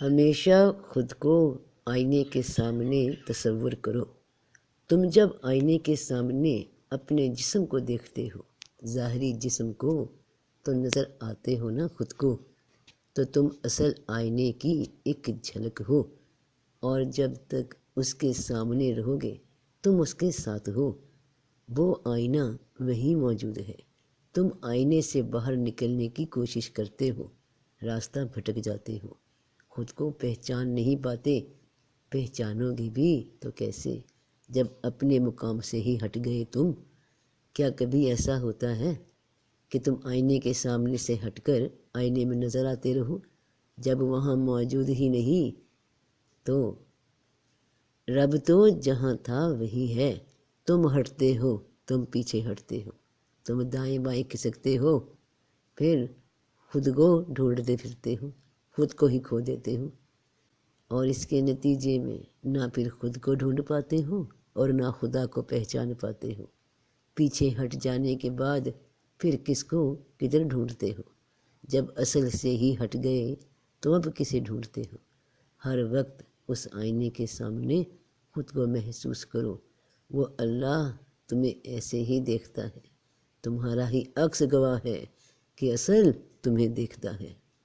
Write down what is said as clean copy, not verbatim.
ہمیشہ خود کو آئینے کے سامنے تصور کرو۔ تم جب آئینے کے سامنے اپنے جسم کو دیکھتے ہو، ظاہری جسم کو، تو نظر آتے ہو نا خود کو، تو تم اصل آئینے کی ایک جھلک ہو، اور جب تک اس کے سامنے رہو گے تم اس کے ساتھ ہو۔ وہ آئینہ وہیں موجود ہے، تم آئینے سے باہر نکلنے کی کوشش کرتے ہو، راستہ بھٹک جاتے ہو، خود کو پہچان نہیں پاتے۔ پہچانو گے بھی تو کیسے جب اپنے مقام سے ہی ہٹ گئے تم؟ کیا کبھی ایسا ہوتا ہے کہ تم آئینے کے سامنے سے ہٹ کر آئینے میں نظر آتے رہو؟ جب وہاں موجود ہی نہیں تو رب تو جہاں تھا وہی ہے، تم ہٹتے ہو، تم پیچھے ہٹتے ہو، تم دائیں بائیں کھسکتے ہو، پھر خود کو ڈھونڈتے پھرتے ہو، خود کو ہی کھو دیتے ہو، اور اس کے نتیجے میں نہ پھر خود کو ڈھونڈ پاتے ہو اور نہ خدا کو پہچان پاتے ہو۔ پیچھے ہٹ جانے کے بعد پھر کس کو کدھر ڈھونڈتے ہو؟ جب اصل سے ہی ہٹ گئے تو اب کسے ڈھونڈتے ہو؟ ہر وقت اس آئینے کے سامنے خود کو محسوس کرو، وہ اللہ تمہیں ایسے ہی دیکھتا ہے، تمہارا ہی عکس گواہ ہے کہ اصل تمہیں دیکھتا ہے۔